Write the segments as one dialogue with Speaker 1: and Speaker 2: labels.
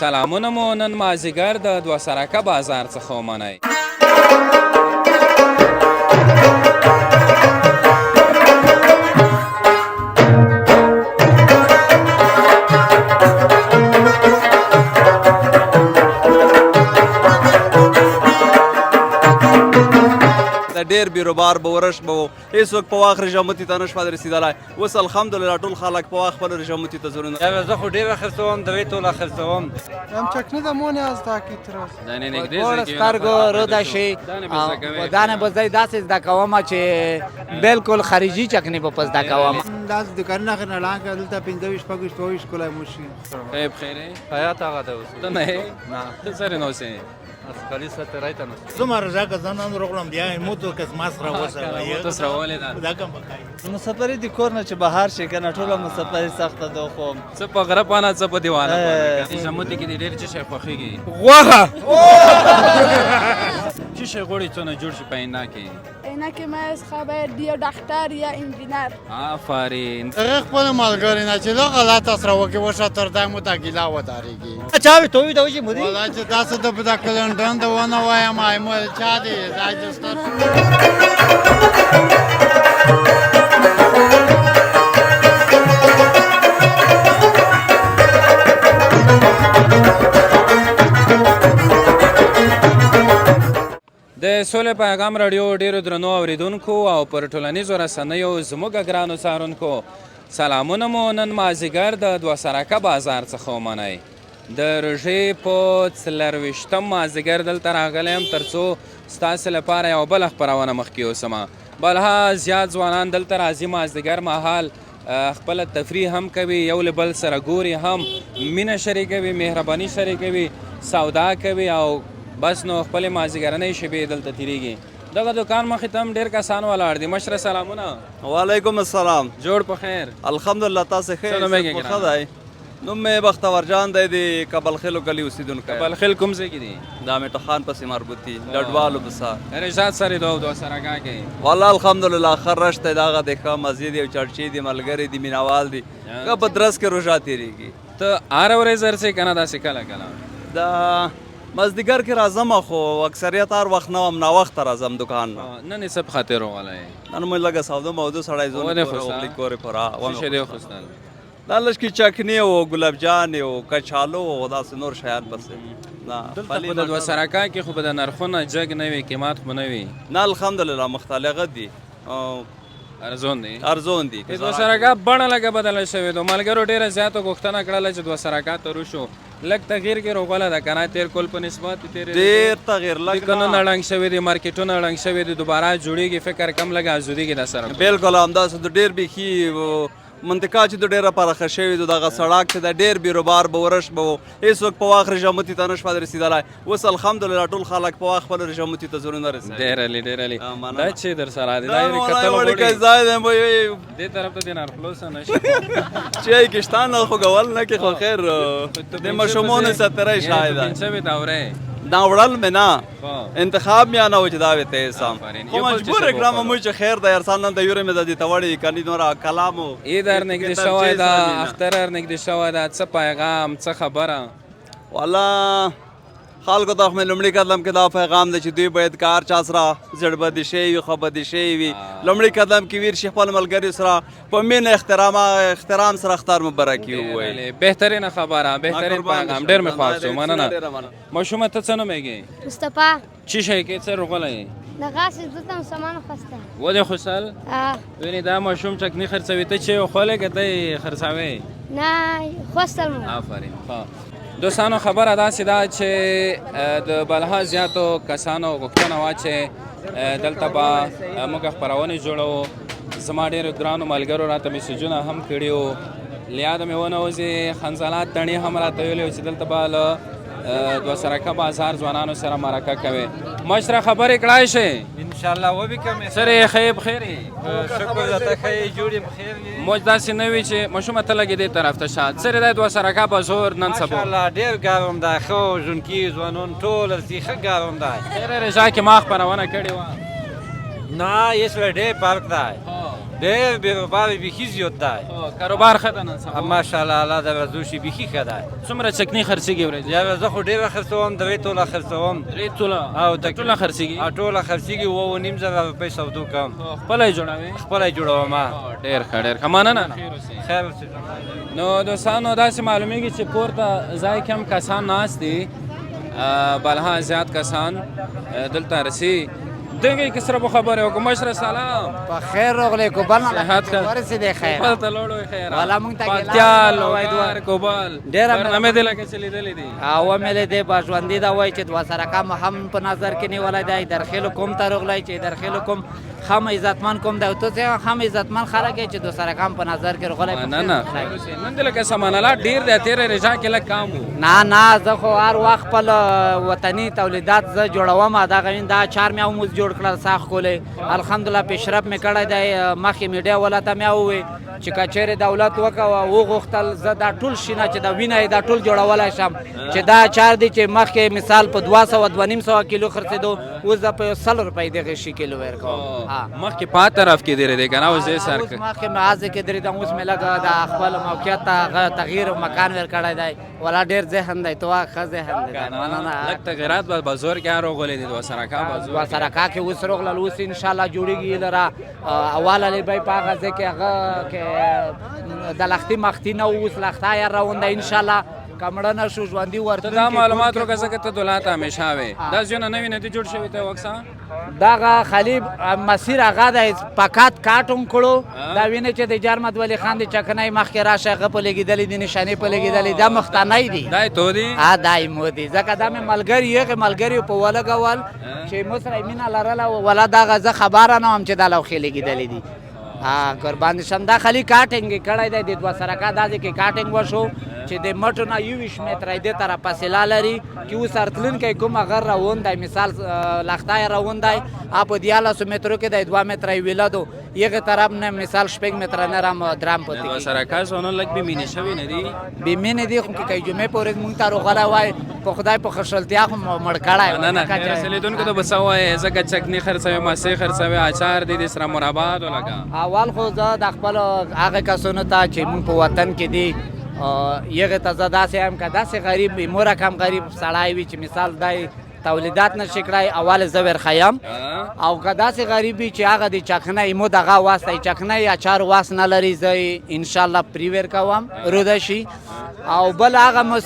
Speaker 1: سلامونه مو نن مازدیګر د دوه سرکه بازار څخه ومنئ.
Speaker 2: ډېر بیروبار به ورش به و هېڅوک په وخت رژامتي ته نه شوه رسېدلی. اوس الحمدلله ټول خلک په وخت خپل رژامتي ته زړونه
Speaker 3: زه خو ډېره خرڅوم دوی ټوله خرڅوم
Speaker 4: هم چکنه د مو نیاز دا کی تر اوسه
Speaker 1: دانې نږدې
Speaker 3: ګوړ سترګو روده شي دانې به زه داسې زده کوم چې بالکل خارجي چکنې به په زده کوم.
Speaker 4: داسې دوکانونه خو نه لاکه دلته 15 شپږ شپږ کولای موشي.
Speaker 1: خیب خیرې
Speaker 3: حیات هغه ده اوس
Speaker 1: ته نه یې
Speaker 3: نه
Speaker 1: ته سره نه اوسې
Speaker 3: اسکالي ستې رایته نه
Speaker 5: زما رضا که زنان روغلم بیا موتو کس ماس را وسه
Speaker 1: تو سره ولې ده
Speaker 5: دا کوم بکای
Speaker 3: مسافرې د کور نه چې بهر شي که نه ټوله مسافري سخته ده خو
Speaker 1: څه په غره پانه څه په دیوانه پانه رژامتي کې دې ډېر څه شی خوښېږي
Speaker 4: غوښه
Speaker 1: چی شی غواړي څونه جوړ شي په آینده کې
Speaker 6: اینا که من از خبر یا دکتر یا انجینر.
Speaker 1: آفرین
Speaker 7: هغه خپل ملګری نه چې دا غلطه سره وکړي وشه تر دا مو ته ګیله ودارېږي.
Speaker 3: چا وي تو وي دا وشي مودي
Speaker 7: والله چې تاسو د په دا کلنډن د ونه وایم ایمو چا دی دا جستر
Speaker 1: د سولې پیغام راډیو ډیرو درنو اوریدونکو او پر ټولنیزو رسنیو زموږ ګرانو څارونکو سلامونه مو نن مازدیګر د دوه سرکه بازار څخه ومنئ. د روژې په 24 مازدیګر دلته راغلی یم تر څو ستاسې لپاره یوه بله خپرونه مخکې اوسمه. بلها زیات ځوانان دلته راځي مازدیګر مهال خپله تفریح هم کوي یو له بل سره ګوري هم مینه شریکوي مهرباني شریکوي سودا کوي او بس نو خپلې مازدیګرنۍ شیبې دلته تېرېږي. دغه دوکان مخې ته هم ډېر کسان ولاړ دي. مشره سلامونه.
Speaker 2: وعلیکم السلام.
Speaker 1: جوړ په خیر.
Speaker 2: الحمدلله تاسې ښه یې ښه دی. نوم مې بختور جان دی د کبلخیلو کلي اوسېدونکی.
Speaker 1: کبلخیل کوم ځای کې دي؟
Speaker 2: د میټه خان پسې مربوط دي لډوالو پسه.
Speaker 1: رشاد سره دوه سرکه کې
Speaker 2: والله الحمدلله ښه رش دی د هغه د ښه مزې دي او چړچې دي ملګري دي مینهوال دي ښه په درس کې روژه تېرېږي.
Speaker 1: ته هره ورځ ورځې که نه داسې کله کله
Speaker 2: د مازدیګر کې راځم خو اکثریت هر وخت نه وم ناوخته راځم دوکان نه.
Speaker 1: نن یې څه په خاطر وغلی
Speaker 2: نن مې لږه سودا موضوع سړی زونه کورې پوره
Speaker 1: څه شی دې وخوستل؟
Speaker 2: دا لږ کې چکنې و ګلاب جان و کچالو و داسې نور شیان پسې
Speaker 1: دلته خو د دوه سرکه کې خو به د نرخونه جګ نه وي قیمت خو نه وي
Speaker 2: نه الحمدلله مختلفه دي
Speaker 1: ارزون دي
Speaker 2: ارزون دي.
Speaker 1: دوه سرکه بڼه لږه بدله شوې ده. ملګرو ډېره زیاته غوښتنه کړله چې دوه سرکه ته روشو لږ تغییر کې روغله ده که نه تېر کول په نسبت
Speaker 2: ډېر تغییر لږ
Speaker 1: دوکانونه ړنګ شوي دي مارکیټونه ړنګ شوي دي دوباره جوړېږي فکر کم لږ ازودېږي دا سره
Speaker 2: بالکل همداسې د ډېر بیخي منطقه چې د ډېره پراخه شوې ده دغه سړک چې د ډېر بیروبار به ورش به و هېڅوک په وخت رژامتي ته نه شوه رسېدلی. اوس الحمدلله ټول خلک په وخت خپل رژامتي ته زړونه رسوي.
Speaker 1: ډېر علي ډېر علي دا چې در سره دی
Speaker 2: دا یې کتل غواړي ځای دی
Speaker 1: دې طرف ته دې نرخلوسه نه شي
Speaker 2: چې یې کشتان نه خو ګول نه کې خو خیر د ماشومانو ستری شاید
Speaker 1: پنځه دوره
Speaker 2: دا وړل مې نه انتخاب مې نه و چې دا وې ته سم خو مجبور کړم موږ چې خیر د ارسال نن د یورې مې د دې ته وړې کني نور کلامو
Speaker 1: ای در نږدې شوی ده اختر در نږدې شوی ده څه پیغام څه خبره
Speaker 2: والله خلکو ته مې لومړي قدم کې دا پیغام دی چې دوی باید کار چا سره زړبدي شوی وي خوبدي شوی وي لومړي قدم کې ویر شي خپل ملګري سره په مینه احترام سره اختر مبارک وي.
Speaker 1: بهترینه خبره بهترین پیغام ډېر مې خوښ شو مننه. ماشومه ته څه نومېږي؟
Speaker 8: مصطفی.
Speaker 1: چی شی کې څه روغلی
Speaker 8: د غاسې دلته سامان خوسته
Speaker 1: ودې خوشحال ببینې دا ماشوم چکني خرڅوي ته چې وخولی که ته یې خرڅوې؟
Speaker 8: نه خوستل مو.
Speaker 1: آفرین. دوستانو خبره داسې ده چې د بلها زیاتو کسانو غوښتنه وه چې دلته به موږ خپرونې جوړوو. زما ډېرو ګرانو ملګرو راته میسیجونه هم کړي وو لیاده مې ونوځي خنزلات تڼي هم راته ویلي وو چې دلته به له دوه سرکه بازار ځوانانو سره مرکه کوي. مشره خبرې کړای شي
Speaker 3: انشاءالله وبکم
Speaker 1: سره ښه یې بخیر یې
Speaker 3: شکر درته ښه یې جوړ یې بخیر یې
Speaker 1: موږ داسې نه وي چې ماشومه ته لږې دې طرف ته شه سره دی دوه سرکه به زور نن سبا
Speaker 3: ماشاءالله ډېر ګرم دی ښه ژوندکي ځوانان ټول ورځي ښه ګرم دی.
Speaker 1: ډېره رضا کې ما خپرونه کړې وه
Speaker 3: نه هېڅ ډېر فرق دی
Speaker 9: ډېر بې وفا دی بیخي زیات دی
Speaker 1: کاروبار ښه ده نن سبا
Speaker 9: ماشاءالله الله د ورځو بیخي ښه دی
Speaker 1: څومره چکني خرڅېږي ورځې
Speaker 9: یا زه خو ډېره خرڅوم 3 توله خرڅوم
Speaker 1: 3 توله
Speaker 9: او
Speaker 1: ټوله خرڅېږي
Speaker 9: ټوله خرڅېږي 2.5 روپۍ سودو کوم
Speaker 1: خپله یې جوړوې
Speaker 9: خپله یې جوړوم
Speaker 1: ډېر ښه ډېر ښه مننه
Speaker 9: خیر
Speaker 1: نو دوستانو داسې معلومیږي چې پورته ځای کې هم کسان ناست دي بلها زیات کسان دلته رسي دغه کې سره به خبرې وکړو مشره سلام
Speaker 3: په خیر راغلی کوبل
Speaker 1: صحت ښه
Speaker 3: ورسېدې خیر
Speaker 1: خپل ته لوړ خیر
Speaker 3: والا موږ ته
Speaker 1: پکتیا لوګر کوبل
Speaker 3: ډېره
Speaker 1: برنامې دې لکه چې لیدلې دي
Speaker 3: او مې لیدې به ژوندي دا وایي چې دوه سرکه مو هم په نظر کې نیولی دی درخیلو کوم ته راغلی چې درخیلو کوم هم عزتمن کوم دی او ته چې هم عزتمن خلک یې چې دو سرکه هم په نظر کې راغلی
Speaker 1: نه نه نن دې لکه سامان الله ډېر دی تېره رجا کې لږ کم و
Speaker 3: نه زه خو هر وخت خپل وطني تولیدات زه جوړوم دا 4 مې هم اوس جوړ کړل ساخ کولی الحمدلله پیشرفت مې کړی دی مخکې میډیا والا ته مې وویل چې که چیرې دولت وکوه وغوښتل زه دا ټول شینه چې دا وینه یې دا ټول جوړولی شم چې دا 4 دی چې مخکې مثال په 200 کیلو خرڅېدو اوس دا په 100 روپۍ دغه شي کیلو ورکوم
Speaker 1: مخکې پا طرف کې درې دی که نه اوس دې سر
Speaker 3: اوس مخکې مې هسې کې درېدم اوس مې لږ د خپل موقعیت ته تغییر مکان ور کړی دی والا ډېر ذهن دی تو ښه ذهن دی
Speaker 1: لږ تغیرات به بازار کې راغلي دي دوه سرکه
Speaker 3: دوه سرکه کې اوس راغلل اوس انشاءالله جوړېږي لره اوله لیبی په هغه ځای کې هغه کې د لختي مختي نه اوس لخته یې راونده انشاءالله کمړه نه شو ژوندي ورته
Speaker 1: دا معلومات وکړه ځکه ته دولت همیشه وې دا ځایونه نوي نه دي جوړ شوي ته وکسه
Speaker 3: دغه خالي مسیر هغه د پکات کاټون کړو دا وینې چې د جرمد ولی خان د چکنۍ مخکې راشه هغه په لګېدلې دي نشانې په لګېدلې دا مختنی دي
Speaker 1: دا یې تو دي
Speaker 3: دا یې مو دي ځکه دا مې ملګري هغې ملګري په ولګول چې مو سره یې مینه لرله ولا دغه زه خبره نه وم چې دا لوښې لګېدلې دي قربان دې شم دا خالي کاټینګ یې کړی دی د دوه سرکه داسې کې کاټینګ وشو چې د مټو نه 21 متره دې طرف فاصله لري چې اوس ارتلونکی کوم غر روان دی مثال لخته یې روان دی په 13 مترو کې دی 2 متره یې ویلدو یغه طرف نه مثال 6 متره نه رام درام پته
Speaker 1: دوه سرکه څونه لږ بېمینې شوي نه دي
Speaker 3: بېمینې دي خو که جمعې په ورځ مونږ ته راغلی وای په خدای په خوشحالتیا خو مړ کړی
Speaker 1: نه نه خیر رسېدونکو ته به څه وایې ځکه چکني خرڅوي ماسې خرڅوي اچار دي د سره مربات ولګه
Speaker 3: اول خو زه د خپل هغه کسونو ته چې مونږ په وطن کې دي یغه ته زه داسې یم که داسې غریب مور کم غریب سړی وي چې مثال دی تولیدات نشي کړی اول زه ورخیم او که داسې غریب وي چې هغه د چکنۍ مو دغه واسطه چکنۍ اچار واس نه لري زه انشاءالله پرې ورکوم روده شي او بل هغه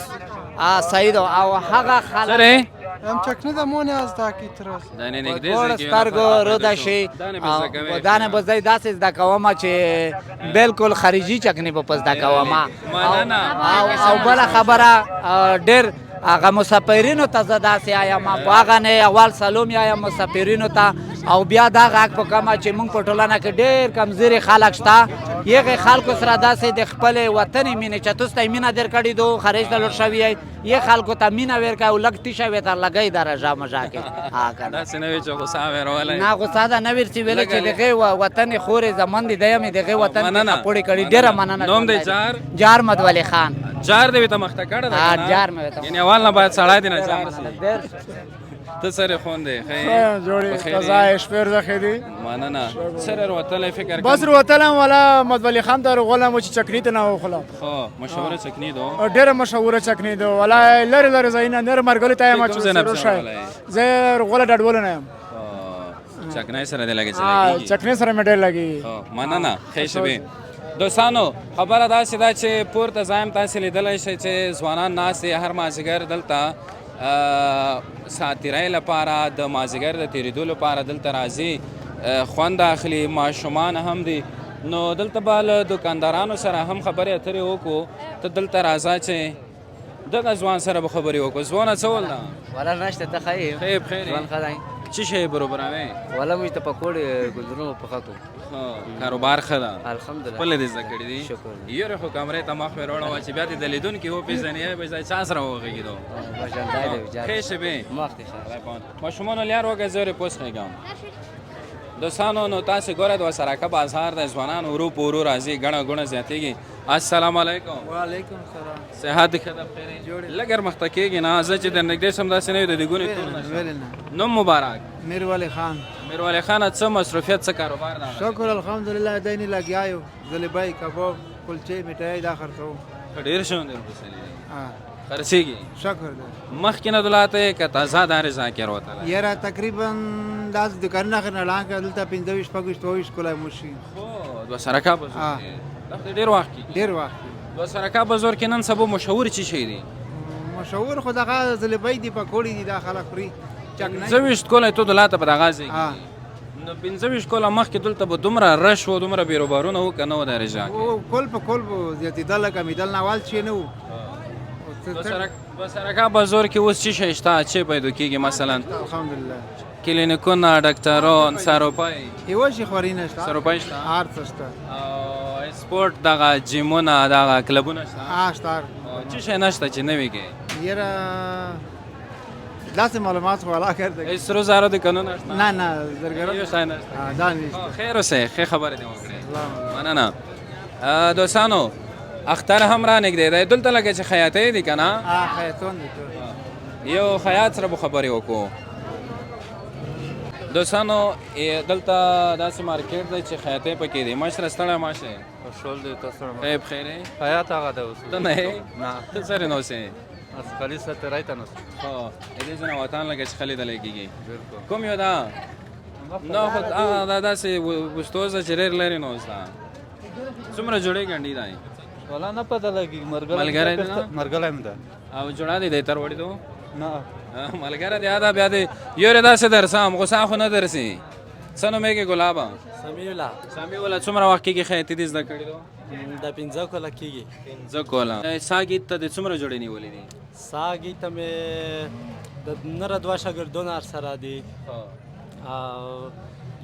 Speaker 3: سعید او هغه خلک
Speaker 10: هم چکنی د مونې از دا کی ترس
Speaker 1: دا نه نږدې
Speaker 3: ګور سترګو روده شي او دانه به زه داسې زده کوم چې بالکل خارجي چکنی به په زده کوم او بله خبره ډېر هغه مسافرینو ته زه داسې آیم په هغه نه اول سلام یم مسافرینو ته او بیا دا غږ په کومه چې موږ په ټولنه کې ډېر کمزوري خلک شته هغې خلکو سره داسې د خپلې وطنې مینې چې تاسو ته یې مینه در کړې دو خارج ته لوټ شوي یئ یې خلکو ته مینه ورکړئ او لږ تیشه وې تر لګئ درجه مژه کې
Speaker 1: داسې نه وي چې غوسه ویرولی
Speaker 3: نه غوسه ده نه ورسي ویلی چې دغې وطن خورې زمن دی دی مې دغې وطن پوړې کړي ډېره مننه
Speaker 1: نوم دی
Speaker 3: جار مدولي خان
Speaker 1: جار دې ورته مخته کړې ده
Speaker 3: جار مې ورته
Speaker 1: یعنې اول نه باید سړی دې نه جار شي ته سره خوندې
Speaker 10: ښه جوړې قضا شپېر زخې دي
Speaker 1: مننه سره وتلی فکر
Speaker 10: بس وتلم والا مدولي خان ته راغلم چې چکني ته نه وخلم
Speaker 1: خو مشهوره چکني دو
Speaker 10: ډېره مشهوره چکني دو والا لرې لرې ځایونه نر مرګلي ته یم چې زه راغله ډډولو نه یم
Speaker 1: چکنۍ سره دې لګې چې
Speaker 10: چکنۍ سره مې ډېر لګي
Speaker 1: مننه ښه شوې دوستانو خبره داسې ده چې پورته ځایم تاسې لیدلی شئ چې ځوانان ناست دي هر مازدیګر دلته ساعتیرۍ لپاره د مازدیګر د تېرېدو لپاره دلته راځي خوند اخلي ماشومان هم دي نو دلته به له دوکاندارانو سره هم خبرې اترې وکړو ته دلته راځه چې دغه ځوان سره به خبرې وکړو ځوانه څه ول ده
Speaker 3: ولا نشته ته ښه یې
Speaker 1: خیر خیر
Speaker 3: ژوند ښه دی
Speaker 1: څه شی برابروې
Speaker 3: ولا موږ ته پکوړې ګلدرونو پخه کړو
Speaker 1: کاروبار ښه ده
Speaker 3: الحمدلله
Speaker 1: خپله دې زده کړي دي یاره خو کمرې ته مخ ور وړه چې بیا دې د لیدونکي وپېژنې به ځای چا سره وغږېدو ښې شپې ماشومانو لار وکړئ زه ورې پوسخېږم دوستانو نو تاسې ګوره دوه سرکه بازار د ځوانان ورو په ورو راځي ګڼه ګوڼه زیاتېږي السلام علیکم.
Speaker 4: وعلیکم السلام.
Speaker 1: صحت ښه ده بخیر یې؟ لږ مخته کېږي نه زه چې در نږدې شم داسې نه وي د دیګونې ټول نشته.
Speaker 4: ولې نه؟
Speaker 1: نوم مبارک.
Speaker 4: میرولی خان.
Speaker 1: میرولی خانه څه مصروفیت څه کاروبار ده؟
Speaker 4: شکر الحمدلله دی نه لګیا یو جلیبی کباب کلچې میټای دا خرڅوم.
Speaker 1: ډېر شوم دی ورپسې
Speaker 4: ها
Speaker 1: خرڅېږي.
Speaker 4: شکر دی.
Speaker 1: مخکې نه دلته که تازه دارې ذاکر وتلی
Speaker 4: یاره تقریبا داسې دوکانونه خو نه لاندې دلته 25 شپږ 24 کلی موشي.
Speaker 1: خو دوه سرکا بازار
Speaker 4: ها.
Speaker 1: کې دلته ډېر وخت کېږي.
Speaker 4: ډېر وخت
Speaker 1: دوه سرکا بازار کې نن سبا مشهور څه شی دی؟
Speaker 4: مشهور خو دغه جلیبی دي پکوړې دي دا خلک خوري. چکنی
Speaker 1: 25 کاله تو دلته په دغه ځای
Speaker 4: ها.
Speaker 1: کې نو 25 کاله مخکې دلته به دومره رش و دومره بیروبارونه و که نه و د رژا کې؟
Speaker 4: او کل په کل به زیاتېدل کمېدل نه اول شی نه و.
Speaker 1: دوه سرکا بازار کې اوس څه شی شته چې پیدا کېږي مثلا
Speaker 4: الحمدلله
Speaker 1: کلینیکونه ډاکټران سروپای
Speaker 4: یوه شي خواري نشته.
Speaker 1: سروپای شته
Speaker 4: هر څه شته.
Speaker 1: او سپورټ دغه جیمونه دغه کلبونه شته
Speaker 4: ها شته.
Speaker 1: څه شی نشته چې نوي کې
Speaker 4: یاره داسې معلومات خو الله کرده.
Speaker 1: سرو زرو دکانونه شته
Speaker 4: نه نه زرګران
Speaker 1: یو شی نشته.
Speaker 4: دا نشته.
Speaker 1: خیر اوسئ ښې خبرې دې وکړې مننه. دوستانو اختر هم را نږدې دی دلته لکه چې خیاطۍ دي که نه؟
Speaker 4: خیاطون دي ټول.
Speaker 1: یو خیاط سره به خبرې وکړو. دوستانو دلته داسې مارکیټ دی چې خیاطۍ پکې دي. مشره ستړی ماشه
Speaker 9: خوشحال دی تاسو سره
Speaker 1: خیب خیر یې؟
Speaker 9: حیات هغه ده اوس
Speaker 1: ته نه یې؟
Speaker 9: نه
Speaker 1: ته سره نه اوسې؟
Speaker 9: از خالی سره رایته نو
Speaker 1: خو د دې ځنه وطن لکه چې خلی دلی کېږي.
Speaker 9: بالکل
Speaker 1: کوم یو ده؟ نه خو دا داسې وستوزه چې ډېر لرې نه اوس ده. څومره جوړې ګنډي دی؟
Speaker 9: ولا نه پته لګي
Speaker 1: ملګری دی نه؟
Speaker 9: مرګلی م ده
Speaker 1: او جوړه دی دی تر وړېدو؟
Speaker 9: نه
Speaker 1: ملګری دی دا بیا دی یورې داسې درسم غوسه خو نه درسي. څه نوم یې کې ګلابه؟
Speaker 11: سمیع الله.
Speaker 1: سمیع الله څومره وخت کېږي خیاطي دې زده کړې ده؟
Speaker 11: د 15 کاله کېږي.
Speaker 1: 15 کاله. سا ګیت ته دې څومره جوړې نیولې دي؟
Speaker 11: سا ګیت ته مې د نره دوه شاګردونه سره دي او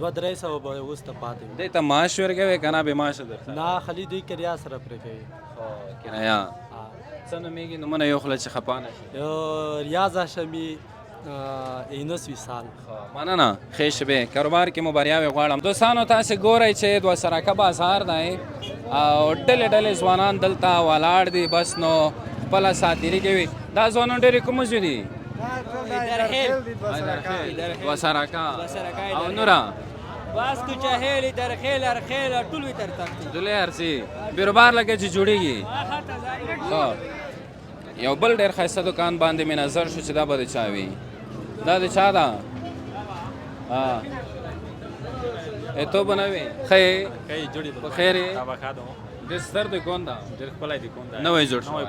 Speaker 11: 200-300 به اوس ته پاتې
Speaker 1: دې ته معاش ورکوې که نه بې معاشه درته؟
Speaker 11: نه خالي دوی کریا سره پرې کوي.
Speaker 1: کرایه څه نومېږي نومونه یو خوله چې خفه نه شي؟
Speaker 11: یو ریاض هاشمي اینوس وصال.
Speaker 1: مننه ښې شپې کاروبار کې مو بریاوې غواړم. دوستانو تاسې ګورئ چې دوه سرکه بازار دی او ډلې ډلې ځوانان دلته ولاړ دي بس نو خپله ساتیري کوي. دا ځوانان ډېرې کومه ځو دي؟ دوه سرکه او نوره
Speaker 11: بس کوچهیل درخیل ارخیل ټول وي تر تختی
Speaker 1: دلې هرڅي بیروبار لکه چې جوړېږي. یو بل ډېر ښایسته دکان باندې مې نظر شو چې دا به د چا وي. دا د چا ده؟ تو به نه وي ښه یې په خیر یې؟ ډېر ستر دکان ده نوی جوړ شوی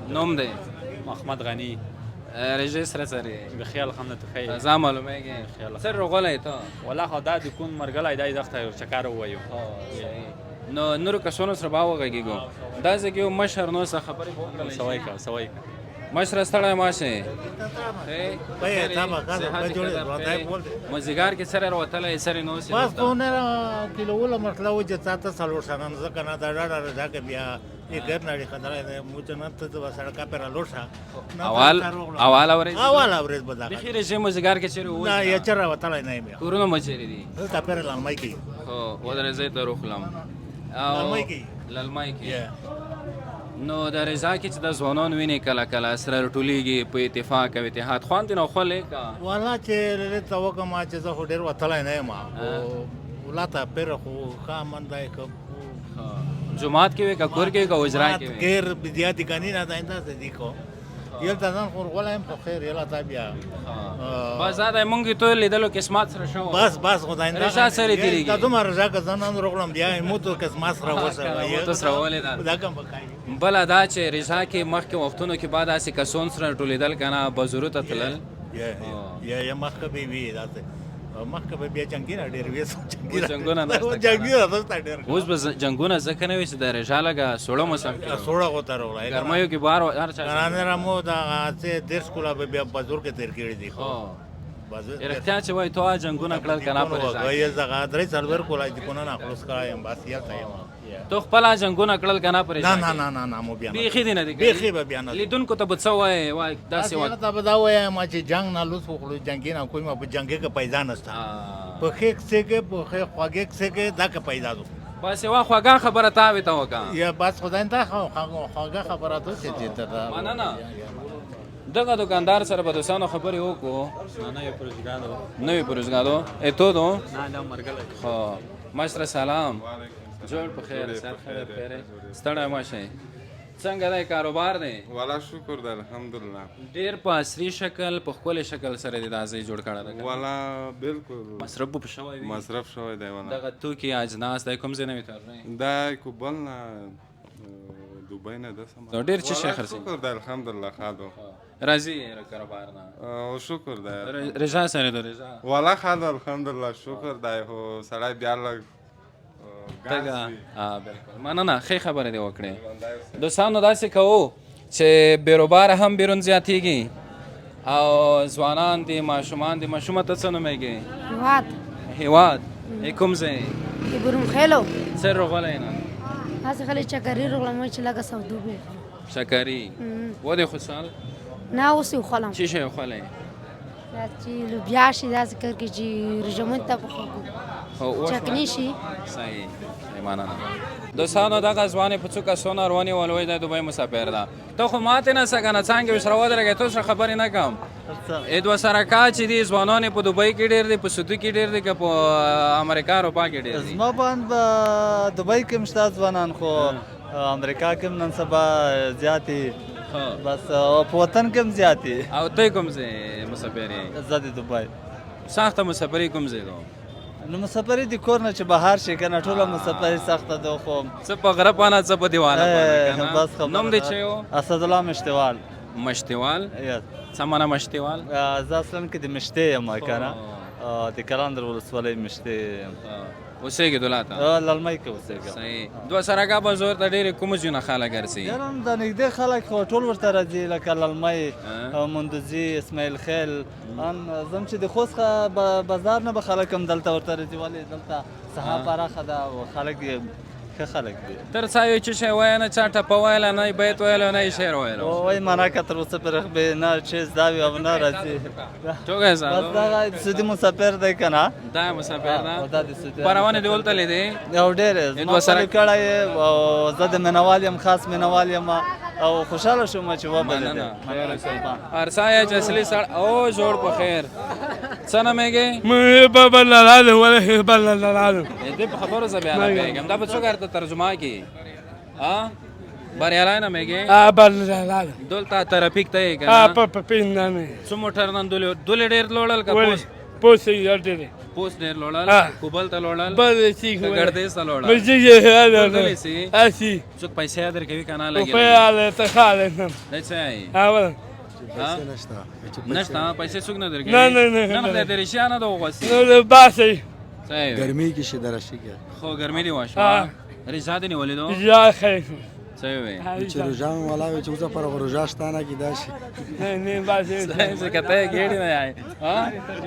Speaker 1: نوم دی
Speaker 9: محمد غنی
Speaker 1: رژه سره سره
Speaker 9: بخیال خمنه خیر
Speaker 1: ځا معلومیږي سر روغلی ته
Speaker 9: والله خو دا د کون مرګلی دی دغته چکر ووایو
Speaker 1: نو نورو کسانو سره به وغږېږو. دا ځای کې یو مشر نو څه خبرې به وکړلی
Speaker 9: سوی
Speaker 1: مشره ستړی ماشه مازدیګر کې سره راوتلی سره نو
Speaker 5: بس خو نه کیلوله مسله و چې تا ته څلور سنن ځکه نه دا ډاډه رضا که بیا یې ګر نړۍ خطرې دی موږ نن ته به سړکه پرې لوټ شه
Speaker 1: اوله ورځ
Speaker 5: به دا
Speaker 1: بخیر چې مازدیګر کې چېرې
Speaker 5: نه یا چېرې راوتلی نه یم
Speaker 1: کورونه مو چېرې دي؟
Speaker 5: دلته پرې للمۍ کې
Speaker 1: هو ودرېږئ ته روخلم
Speaker 5: للمۍ کې
Speaker 1: للمۍ کې نو د رضا کې چې د ځوانان وینې کله کله سره راټولېږي په اتفاق او اتحاد خوند دې نو خولې که
Speaker 5: والله چې دلته وکړم چې زه خو ډېر وتلی نه یم ولاته پرې خو ښه امن دی که
Speaker 1: جماعت کې وي که کور کې وي که اجرا کې وي
Speaker 5: غیر بدیاتي کنی نه دا اندازه دي کو یلته ځان خو غولی یم خو خیر یلته بیا
Speaker 1: بس دا دی مونږ یې تو لیدلو قسمت سره شو
Speaker 5: بس خو دا
Speaker 1: رضا سره تېرېږي
Speaker 5: دا دومره رضا که زه نن روغلم بیا مو تو قسمت سره
Speaker 1: موتو سره ولیدل
Speaker 5: دا کوم پکایي
Speaker 1: بله دا چې رضا کې مخکې وختونو کې بعد داسې کسان سره راټولېدل که نه بزرو ته تلل
Speaker 5: یا مخکې به وي داسې مخکې به بیا جنګونه ډېر وي
Speaker 1: جنګونه نشته
Speaker 5: جنګونه نشته ډېر
Speaker 1: اوس به جنګونه ځکه نه وي چې د رضا لږه سوړه موسم کې
Speaker 5: سوړه غوته راغلی
Speaker 1: ګرمیو کې بار هر چا
Speaker 5: نه رامو دا څه دېرش کاله به بیا بزرګ تېر کړي دي خو
Speaker 1: رښتیا چې وایي تو جنګونه کړل که نه په رضا
Speaker 5: کې دغه درې څلور کاله چې کونه نه خلاص کړی یم بس هلته یم
Speaker 1: تو خپله جنګونه کړل که نه په رضا
Speaker 5: نه نه نه نه مو بیا
Speaker 1: بیخي دې نه دي
Speaker 5: بیخي به بیا نه
Speaker 1: لیدونکو ته به څه وایې وایي داسې وایي
Speaker 5: ته به دا وایم چې جنګ نه لوس وکړو جنګي نه کوی ما په جنګي کې پیدا نشته په ښې کسې کې په ښې خواږې کسې کې دا که پیدا دو
Speaker 1: بس یوه خوږه خبره تاوې ته وکړه
Speaker 5: یا بس خدای ته خوږه خبره تو چې ته
Speaker 1: مننه دغه دکاندار سره به دوستانو خبرې وکړو نوی پروزګادو تو
Speaker 9: نه مرګلی
Speaker 1: خو مشره سلام جوړ په خیر سر خیر پیرې ستړی مه شئ څنګه دی کاروبار دی
Speaker 12: والا شکر دی الحمدلله
Speaker 1: ډېر په عصري شکل په ښکلي شکل سره دې دا ځای جوړ کړی دی
Speaker 12: والا بالکل
Speaker 1: مصرف به شوی وي
Speaker 12: مصرف شوی دی والا
Speaker 1: دغه توکي اجناس دی کوم ځای نه وي ترلی
Speaker 12: دا کوبل نه دوبۍ نه ده سم
Speaker 1: ډېر څه شی خرڅوي
Speaker 12: شکر دی الحمدلله خادو
Speaker 1: راځي کاروبار نه
Speaker 12: او شکر دی
Speaker 1: رضا سره د رضا
Speaker 12: والا خادو الحمدلله شکر دی خو سړی بیا لږ
Speaker 1: بالکل مننه ښې خبرې دې وکړې دوستانو داسې کوو چې بیروبار هم بیرون زیاتیږي او ځوانان دي ماشومان دي ماشومه ته څه نومیږي هیواد کوم ځای
Speaker 8: برون خیلو
Speaker 1: څه روغلی نه
Speaker 8: هسې خلک چکري روغلم چې لږه سودو به
Speaker 1: شکري ودې خوشحال
Speaker 8: نه اوس یې وخورم
Speaker 1: چې شی وخولی
Speaker 8: دا چې لوبیا شي داسې کار کې چې رژمون ته پخوږو چکنی شي
Speaker 1: صحیح مننه دوستانو دغه ځوانې په څو کسونه روانې ولوی د دوبۍ مسافر ده ته خو ماتې نه څه که نه څانګې ورسره ودرېږې تو سره خبرې نه کوم دوه سره کا چې دي ځوانان په دوبۍ کې ډېر دي په سعودي کې ډېر دي که په امریکا اروپا کې ډېر دي
Speaker 11: زما باندې به دوبۍ کې هم شته ځوانان خو امریکا کې هم نن سبا زیات دي بس په وطن کې هم زیات دي
Speaker 1: او ته کوم ځای مسافر یې
Speaker 11: زه د دوبۍ
Speaker 1: سخته مسافري کوم ځای ده
Speaker 11: نو مسافري د کور نه چې بهر شي که نه ټوله مسافري سخته ده خو
Speaker 1: څه په غره پانه څه په دیوانه پانه
Speaker 11: بس خبره
Speaker 1: نوم دې چې و
Speaker 11: اسدالله مشتوال
Speaker 1: مشتوال څه معنی مشتوال
Speaker 11: زه اصلا کې د مشتې یم که نه د کلندر ولسوالۍ مشتې
Speaker 1: اوسېږي دولته
Speaker 11: للمۍ کې اوسېږم
Speaker 1: صحیح دوه سرکا بازار ته ډېرې کومو ځایونه خلک ګرځي
Speaker 11: ګرم د نږدې خلک خو ټول ورته راځي لکه للمۍ مندوزي اسماعیل خیل زم چې د خوست څخه بازار نه به خلک هم دلته ورته راځي ولې دلته ساحه پراخه ده او خلک ښه خلک دي
Speaker 1: تر څا یو څه شی وایه نه چا ټپه ویله نه یې بیت ویلی نه یې شعر ویلی
Speaker 11: وایي معنا که تر اوسه پرې به نه چیز دا وي او نه راځي
Speaker 1: ټوکه سا
Speaker 11: بس دغه سعودي مسافر دی که نه
Speaker 1: دا مسافر ده
Speaker 11: دا د سعودي
Speaker 1: پروانې دې ولتلې دی
Speaker 11: او ډېرې زما پلي کړی او زه د مینوال یم خاص مینوال یم او خوشحاله شوم چې وبلېدم
Speaker 1: ارسایه چې اصلي سړ او جوړ په خیر څه نومېږې دې په خبرو زه بیا نه پوهېږم دا به څوک درته ترجمه کړي بریالی نومېږې دلته ترافیک ته یې که نه څو موټر نن دولې ډېر لوړل که پوست پوست ډېر لوړل کوبل ته لوړل که ګردیز ته لوړل څوک پیسې درکوي که نه لګېږي دی څه یې نشته پیسې څوک نه درکوي نه خدای دې رښتیا نه ده وغوڅي
Speaker 4: گرمی کشی درشی کرد
Speaker 1: خو گرمی دی واشو رضا دی نیولی دو څه وی
Speaker 4: چې روژه مې ولا وي چې اوسه پر روژه شته نه کې دا شي
Speaker 1: څه کته ګېډې نه یای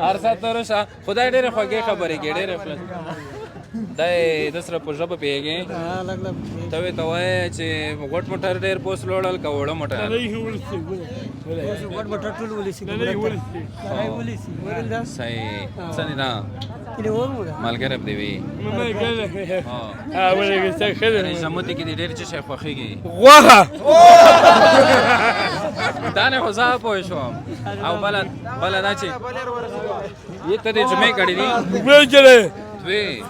Speaker 1: هر ساعت ته روژه خدای ډېرې خوږې خبرې کوي ډېرې دی د سره په ژبه پوهېږې ته ورته وایې چې غوټ موټر ډېر پوست لوړل که وړه موټر صحیح څه دی دا ملګری به دې وي زموتې کې دې ډېر څه شی خوښېږي
Speaker 10: غوښه
Speaker 1: دا نه خو زه پوه شوم او بله دا چې یې ته دې جمعې کړې دي دوی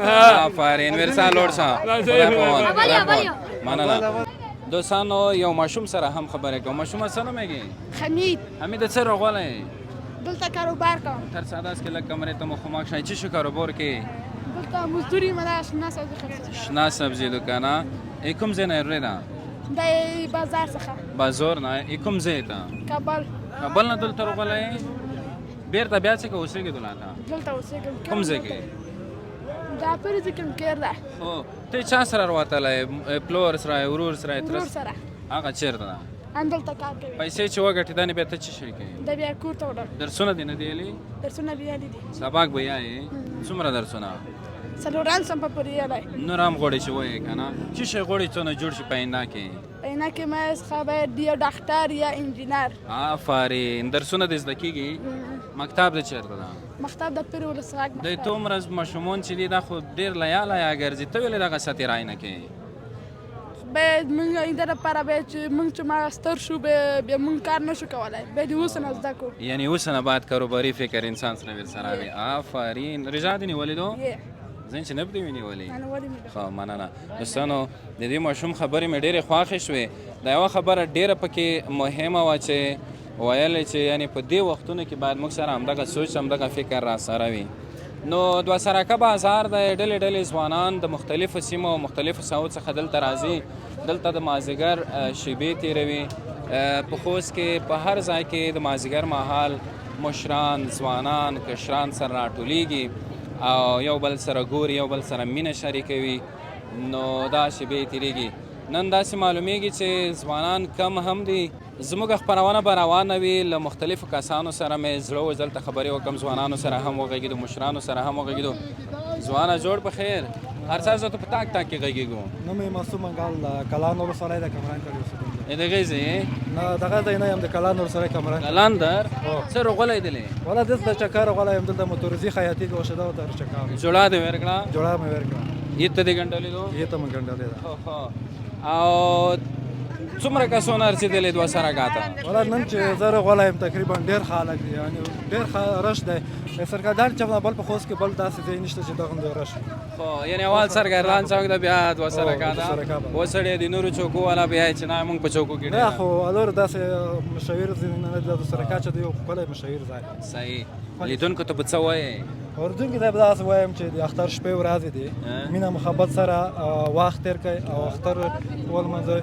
Speaker 1: آفرین ورسا لوړ شه مننه دوستانو یو ماشوم سره هم خبرې کوم ماشومه څه نومېږي حمید څه راغلی
Speaker 6: دلته کاروبار کوم
Speaker 1: تر ساداس کې لږ کمرې ته مخامخ شئ څه شو کاروبار کې
Speaker 6: دلته مزدوري مده شنه سبزي خرڅوم
Speaker 1: شنه سبزي دکانه کوم ځای نه روی ده
Speaker 6: د بازار څخه
Speaker 1: بازار نه کوم ځای ته کابل نه دلته راغلی بیرته بیا څه کې اوسېږې
Speaker 6: دلته اوسېږم
Speaker 1: کوم ځای کې
Speaker 6: دا پرې کوم کېر ده
Speaker 1: او ته چا سره راوتلی پلور سره ورور سره
Speaker 6: ورور سره
Speaker 1: هغه چېرته ده
Speaker 6: همدلته کار کوي
Speaker 1: پیسې چې وګټې دا نه بیا ته څه شی کوي
Speaker 6: د بیا کور ته وړل
Speaker 1: درسونه دې نه دی ویلي
Speaker 6: درسونه بیا دي
Speaker 1: سبق به یایې څومره درسونه
Speaker 6: څلوران سم په پورې یلی
Speaker 1: نور هم غواړې چې وایې که نه څه شی غواړې څونه جوړ شي په آینده کې
Speaker 6: آینده کې ما څخه باید یا ډاکټر یا انجینر
Speaker 1: آفرین درسونه دې زده کېږي مکتب دې چېرته ده
Speaker 6: مختار د پیر ولسواک
Speaker 1: د تومره ماشومان چې دي دا خو ډېر لیا لیا ګرځي ته ولې دغه سطحې رای نه کوې
Speaker 6: باید موږ آینده لپاره باید چې موږ چې ما ستر شو بیا موږ کار نشو کولی باید اوس نه زده کړو
Speaker 1: یعنی اوس نه باید کاروباري فکر انسان سره ورسره وي آفرین رضا دې نیولې دو ځین چې نه به دې وي نیولې ښه مننه دوستانو د دې ماشوم خبرې مې ډېرې خوښې شوې دا یوه خبره ډېره پکې مهمه وه چې ویل چې یعنی په دې وختونو کې باید موږ سره همدغه سوچ همدغه فکر را سره وي نو دوه سرکه بازار د ډلې ډلې ځوانان د مختلفو سیمو او مختلفو ساحو څخه دلته راځي دلته د مازدیګر شیبې تېروي په خوست کې په هر ځای کې د مازدیګر مهال مشران ځوانان کشران سره راټولیږي او یو بل سره ګوري یو بل سره مینه شریکوي نو دا شیبې تېرېږي نن داسې معلومیږي چې ځوانان کم هم دي زموږ خپرونه به روانه وي له مختلفو کسانو سره مې زړه و دلته خبرې وکړم ځوانانو سره هم وغږېدو مشرانو سره هم وغږېدو ځوانه جوړ په خیر هر څه زه ته په تاک تاک کې غږېږو
Speaker 13: نوم یې معصوم منګال د کلان ولسوالۍ د کمران کلي اوسېدونکی
Speaker 1: د غیزې یې
Speaker 13: نه دغه ځای نه یم د کلان ولسوالۍ کمران
Speaker 1: کلان در څه روغلی دلې
Speaker 13: ولا دلته چکر غولی یم دلته موتورزي خیاطي کې اوسېده او در چکر
Speaker 1: جوړه دې ورکړه
Speaker 13: جوړه مې ورکړه
Speaker 1: یې ته دې ګنډلې دو
Speaker 13: یې ته مې ګنډلې ده
Speaker 1: او څومره کسونه رسېدلې دوه سرکه ته
Speaker 13: ولا نن چې زه غولی یم تقریبا ډېر خلک دي یعنې ډېر رش دی سرګردان چې بل په خوست کې بل داسې ځای نشته چې دغه رش
Speaker 1: خو یعنې اول سرګردان چوک ده بیا دوه سرکه ده وسړی د نورو چوکو والا بیا چې نه موږ په چوکو کې
Speaker 13: نه خو الور داسې مشاور ځینې نه د سرکه چې دی یو ښکلی مشاور ځای
Speaker 1: صحیح لیدونکو ته به څه وایې
Speaker 13: اردونکو ته به داسې وایم چې د اختر شپې ورځې دي مینه محبت سره وخت تېر کړئ او اختر ولمانځئ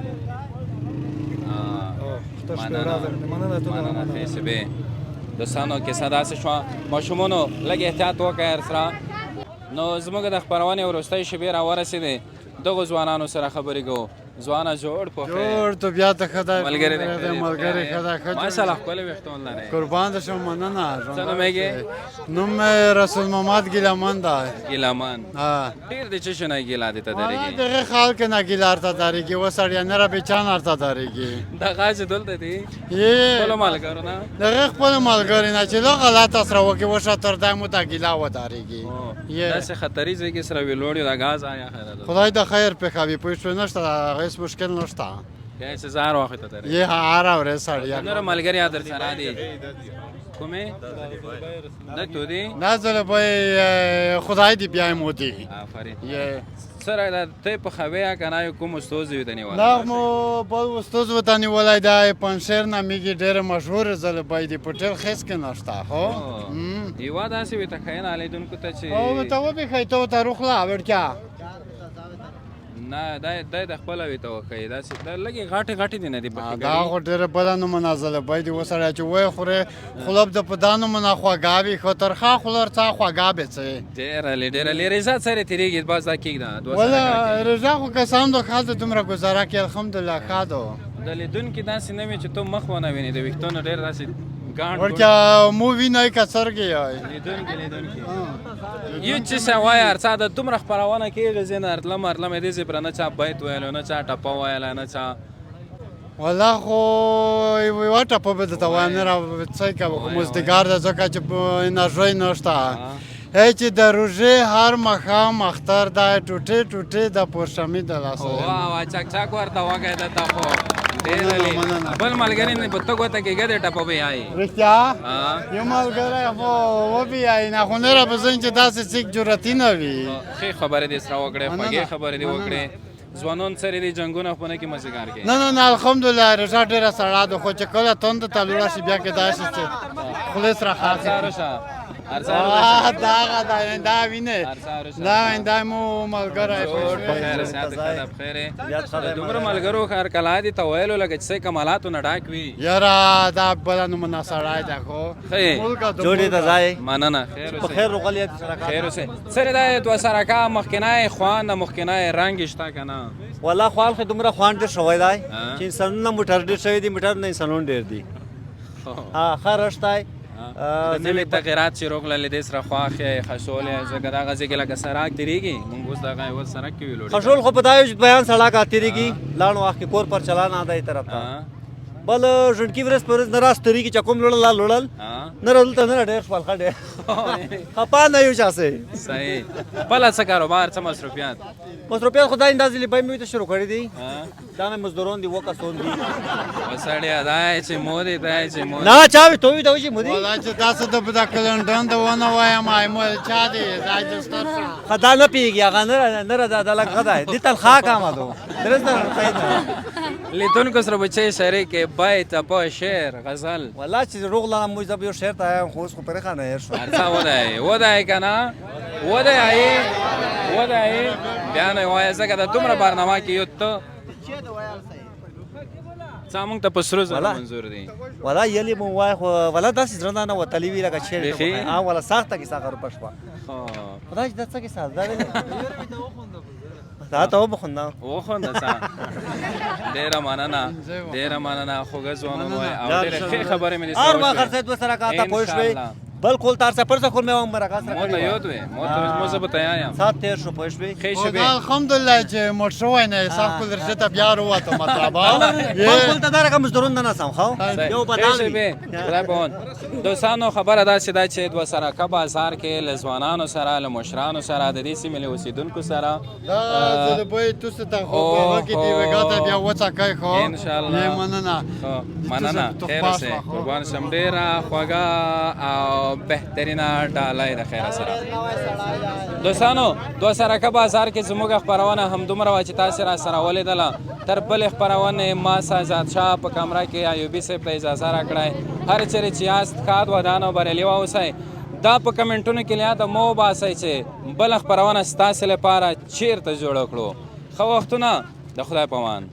Speaker 1: مننه فیسبې دوستانو کیسه داسې شوه ماشومانو لږ احتیاط وکړئ سره نو زموږ د خپرونې وروستۍ شېبې راورسېدې دغو ځوانانو سره خبرې کوو ځوانه جوړ په
Speaker 7: جوړ تو بیا ته ښه ده
Speaker 1: ملګری
Speaker 7: ملګری ښه ده ښه
Speaker 1: ماشاءالله ښکلي ویښتون لرئ
Speaker 7: قربان دې شم مننه
Speaker 1: څه نوم یې
Speaker 7: نوم مې رسول محمد ګیلامان ده
Speaker 1: ګیلامان ډېر د څه شي نه ګیلا دې ته درېږي
Speaker 7: دغه خلک نه ګیلا ارته درېږي و سړی نه را بیچان ارته درېږي
Speaker 1: دغه چې دلته دي خپلو ملګرو نه
Speaker 7: دغه خپلو ملګري نه چې دا غلطه سره وکړي وشه تر دی مو ته ګیلا ودرېږي
Speaker 1: داسې خطري ځای کې سره ویلوړ یو د ګاز آیا خیر
Speaker 7: خدای د خیر پېښوي پوه شوې نشته هیڅ مشکل نشته
Speaker 1: بیا چې زه هر وخت ته درېږم
Speaker 7: یې هره ورځ سړی
Speaker 1: نور ملګري در سره دي کومې نه تو دي
Speaker 7: نه زه به خدای دې بیا مو دي
Speaker 1: آفرین سره ته په خوي کنه کوم استاد یې ودنی ولا
Speaker 7: نه مو بل استاد ودنی ولای دا پنځیر نامېږي ډېر مشهور زل باید پټل خس کې نشته هو
Speaker 1: یو دا سی وته خاين علیدونکو ته چې
Speaker 7: او ته و به خایته ته روخلا ورکا
Speaker 1: نه دا د خپل وی ته وکي دا چې لګي غاټه غاټه دي نه دی
Speaker 7: دا غټره بدن منازله باید وسره چې وای خوره خلب د پدانو منا خواګاوي خطرخه خلر تا خواګابه څه
Speaker 1: ډېر لري رضا سره تیریږي باز دا کېږي دا
Speaker 7: ولا رضا خو کسان د خاطر تمره گزاره کې الحمدلله خادو
Speaker 1: د لیدونکو داسې نه وي چې ته مخ ونه ویني د وختونو ډېر داسې
Speaker 7: ورکه مووی نه کسرګي
Speaker 1: لیدونکو یو چې سوای ارڅا د تمره خبرونه کېږي زین ارتلم دې زبر نه چا بیت ویل نه چا ټپه ویل نه چا
Speaker 7: والله خو یو ټپه به ته وانه را څه کوم مزدګار د ځکه چې انرژي نشته چې د روژې هر مخام اختر دا ټوټه ټوټه د پرشمې د لاسه
Speaker 1: واه چاک چاک ورته وګه د تاسو بل ملګری نه بته کوته کې ګډه ټپه به آی
Speaker 7: رښتیا یو ملګری هو و بیا نه خو نه را بزن چې داسې څه جرأت نه وي
Speaker 1: خې خبره دې سره وکړې پګې خبره دې وکړې ځوانان سره دې جنگونه خپل کې مزګار کې
Speaker 7: نه الحمدلله رضا ډېر سره ده خو چې کله تند تلوړه شي بیا کې داسې چې خلاص را خاصه دا وینه دا مو ملګری
Speaker 1: په خیر سات کده بخیر دومره ملګرو خار کلا دي ته ویلو لګ چې کمالاتو نه ډاک وی
Speaker 7: یاره دا بلانو مناسړای دا خو
Speaker 2: جوړی ته ځای
Speaker 1: مننه
Speaker 2: خیر روغلی
Speaker 1: خیر اوسه سره دا تو سره کا مخکنای خوان مخکنای رنگ شتا کنه
Speaker 2: والله خوال خو دومره خوان ډېر شوی دی چې انسانونه موټر ډېر شوی دي موټر نه انسانونه ډېر دي ښه رشتای
Speaker 1: نوې تغیرات چې روغله دې سره خواخې خښولې زګه دا غزي کې لکه سراک تیریږي مونږ اوس دا غوښ سراک کې ویلوړ
Speaker 2: خښول خو پتاوي بیان سړک تیریږي لاړ واخ کې کور پر چلان اده طرف ته
Speaker 14: بل ژوندکي ورځ په ورځ نه راستري کې چې کوم لوړل نه دلته نه ډېر خپل ښه ډېر خپه نه یو چاسې
Speaker 1: صحیح خپله څه کاروبار څه مصروفیات
Speaker 14: مصروفیات خو دا اندازې لیبای مې ته شروع کړي دي دا مې مزدوران دي 2 کسان دي
Speaker 1: سړیه دا یې چې مودې دا یې چې مودې
Speaker 14: نه چا وي ته وي دا وي چې مودې
Speaker 7: والله چې تاسو د کلنډن د ونه وایم چا دی دا چې ستاسو
Speaker 14: ښه دا نه پوهېږي هغه نه دا لږ ښه دی دې تنخوا کمه ده درست
Speaker 1: لیدونکو سره به چه شریک بیت پا شعر غزل
Speaker 14: والله چې روغ لرم موږ زه به یو شعر ته آیم خو اوس خو پرېښانه هېر شو
Speaker 1: ارڅه ودی که نه ودی بیا نه وایه ځکه د دومره برنامه کې یو ته څه موږ ته په سرو زرو منظور دي
Speaker 14: والله یلې مو وایه خو والله داسې زړه نه وتلي وي لکه شعر والله سخته کیسه غربه شوه خدای چې دا څه کیسه دا دا ته وبخونده
Speaker 1: ډېره مننه خوږه ځوانان وایي او ډېرې ښې خبرې مې
Speaker 14: هر وخت خرڅېد ورسره کاته پوه شوې بالکل تار سفر څخه مې هم مرکز
Speaker 1: مو ته یاد وي مو زه به تیار یم
Speaker 14: ساعت تیر شو پوه شوې
Speaker 1: ښې شوې
Speaker 7: الحمدلله چې موټ شوی نه صاحب کول رشته بیا وروته مطلب
Speaker 14: بالکل ته دا رقم مزدورون نه سم خو یو بدل
Speaker 1: وي خدای په دوستانو خبره داسې ده چې دوه سرکه بازار کې له ځوانانو سره له مشرانو سره د دې سیمې له اوسېدونکو سره
Speaker 7: دا زه به تاسو ته خو په هغه کې دی وګاته بیا وڅکای خو
Speaker 1: انشاءالله مننه خیر اوسې قربان شم ډېره خوږه او بهترینه ډالۍ د خیره سره دوستانو دوه سرکه بازار کې زموږ خپرونه همدومره وه چې تاسې را سره ولیدله تر بلې خپرونې ما سازاد شاه په کمره کې ایوبي صاحب ته اجازه راکړی هر چیرې چې یاست ښاد ودان او بریالي واوسئ دا په کمنټونو کې یاده مه وباسئ چې بله خپرونه ستاسې لپاره چیرته جوړه کړو ښه وختونه د خدای په امان